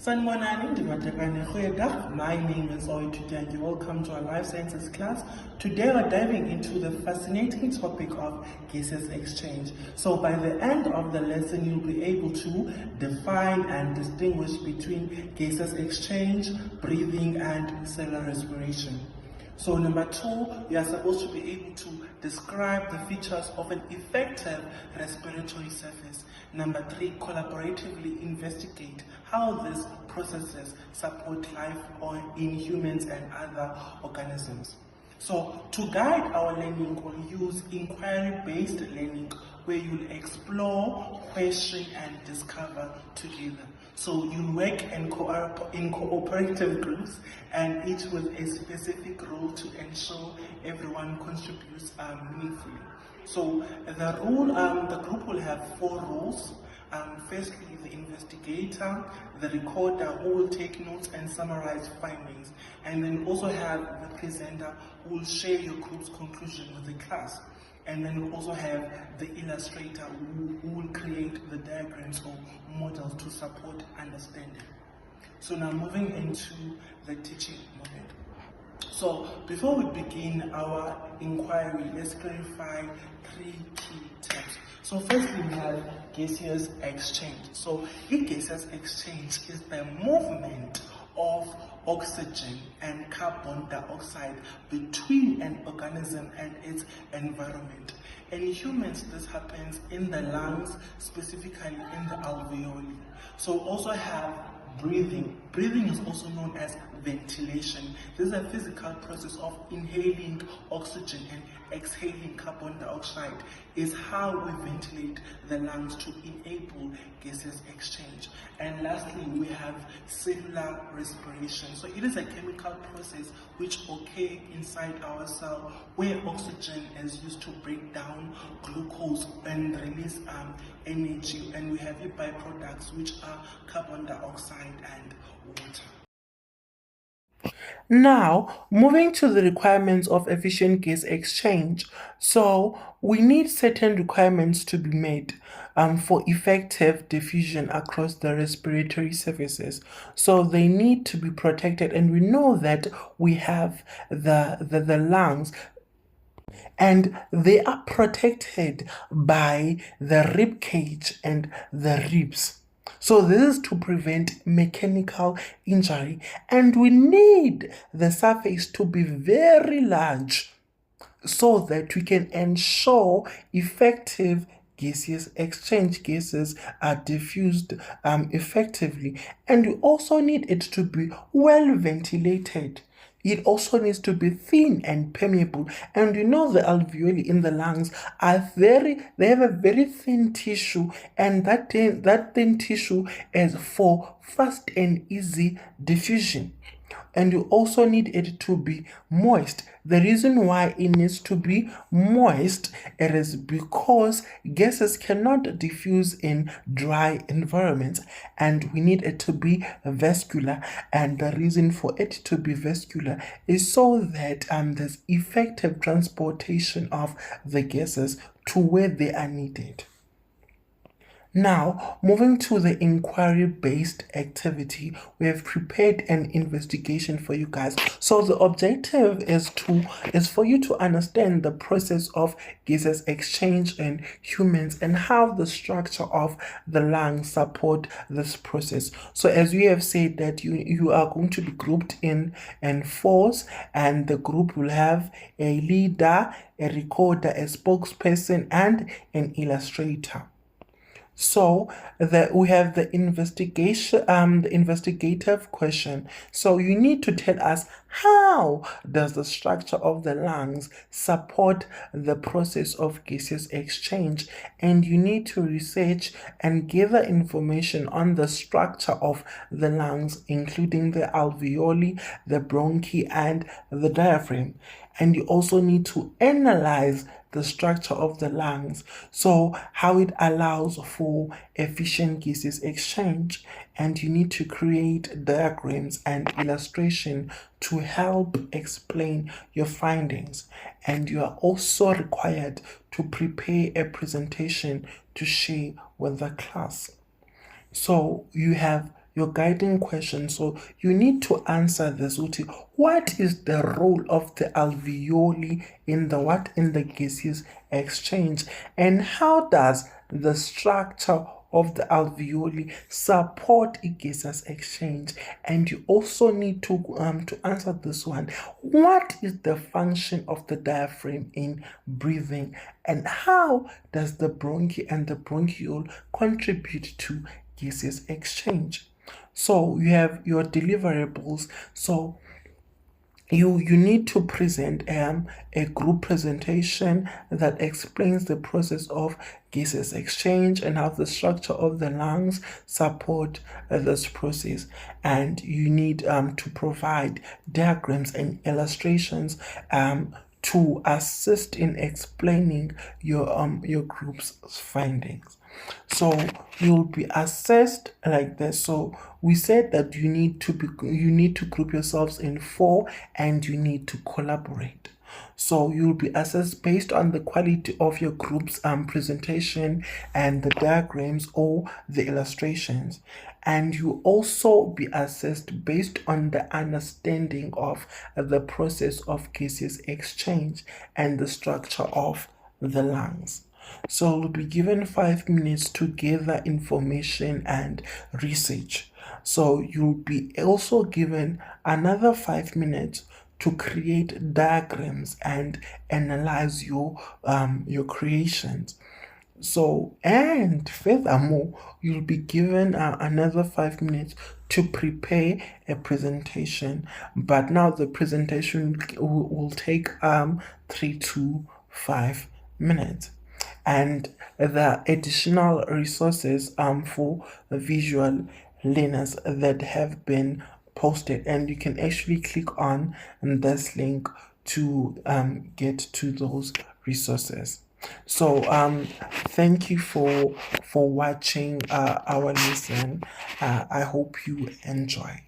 Sanibonani, ndivatekane goeiedag. My name is Oituti and you're welcome to our Life Sciences class. Today we're diving into the fascinating topic of gaseous exchange. So by the end of the lesson, you'll be able to define and distinguish between gaseous exchange, breathing, and cellular respiration. So number 2, you are supposed to be able to describe the features of an effective respiratory surface. Number 3, collaboratively investigate how these processes support life in humans and other organisms. So to guide our learning, we'll use inquiry-based learning where you'll explore, question, and discover together. So you'll work in cooperative groups, and each with a specific role to ensure everyone contributes meaningfully. So the group will have 4 roles. Firstly, the investigator, the recorder who will take notes and summarize findings, and then also have the presenter who will share your group's conclusion with the class. And then we also have the illustrator who will create the diagrams or models to support understanding. So now moving into the teaching moment. So before we begin our inquiry, let's clarify 3 key terms. So firstly, we have gaseous exchange. So a gaseous exchange is the movement of oxygen and carbon dioxide between an organism and its environment. In humans, this happens in the lungs, specifically in the alveoli. So also have breathing. Breathing is also known as ventilation. This is a physical process of inhaling oxygen and exhaling carbon dioxide. Is how we ventilate the lungs to enable gaseous exchange. And lastly, we have cellular respiration. So it is a chemical process which occurs inside our cell where oxygen is used to break down glucose and release energy, and we have byproducts which are carbon dioxide and water. Now, moving to the requirements of efficient gas exchange. So, we need certain requirements to be met for effective diffusion across the respiratory surfaces. So, they need to be protected, and we know that we have the lungs, and they are protected by the rib cage and the ribs. So this is to prevent mechanical injury, and we need the surface to be very large so that we can ensure effective gaseous exchange. Gases are diffused effectively, and we also need it to be well ventilated. It also needs to be thin and permeable, and you know the alveoli in the lungs are they have a very thin tissue, and that thin tissue is for fast and easy diffusion. And you also need it to be moist. The reason why it needs to be moist, it is because gases cannot diffuse in dry environments, and we need it to be vascular. And the reason for it to be vascular is so that there's effective transportation of the gases to where they are needed. Now, moving to the inquiry-based activity, we have prepared an investigation for you guys. So the objective is for you to understand the process of gaseous exchange in humans and how the structure of the lungs support this process. So as we have said that you are going to be grouped in 4s, and the group will have a leader, a recorder, a spokesperson, and an illustrator. So we have the investigative question. So you need to tell us, how does the structure of the lungs support the process of gaseous exchange? And you need to research and gather information on the structure of the lungs, including the alveoli, the bronchi, and the diaphragm. And you also need to analyze the structure of the lungs, so how it allows for efficient gaseous exchange, and you need to create diagrams and illustration to help explain your findings. And you are also required to prepare a presentation to share with the class. So you have your guiding question. So you need to answer this. What is the role of the alveoli in the gaseous exchange, and how does the structure of the alveoli support a gaseous exchange? And you also need to answer this one. What is the function of the diaphragm in breathing, and how does the bronchi and the bronchiole contribute to gaseous exchange? So you have your deliverables. So you need to present a group presentation that explains the process of gaseous exchange and how the structure of the lungs support this process. And you need to provide diagrams and illustrations to assist in explaining your group's findings. So you'll be assessed like this. So we said that you need to group yourselves in 4 and you need to collaborate. So you'll be assessed based on the quality of your group's presentation and the diagrams or the illustrations. And you also be assessed based on the understanding of the process of gaseous exchange and the structure of the lungs. So you'll be given 5 minutes to gather information and research. So you'll be also given another 5 minutes to create diagrams and analyze your creations. So, and furthermore, you'll be given another 5 minutes to prepare a presentation. But now the presentation will take 3 to 5 minutes. And the additional resources for visual learners that have been posted, and you can actually click on this link to get to those resources. So thank you for watching our lesson. I hope you enjoy.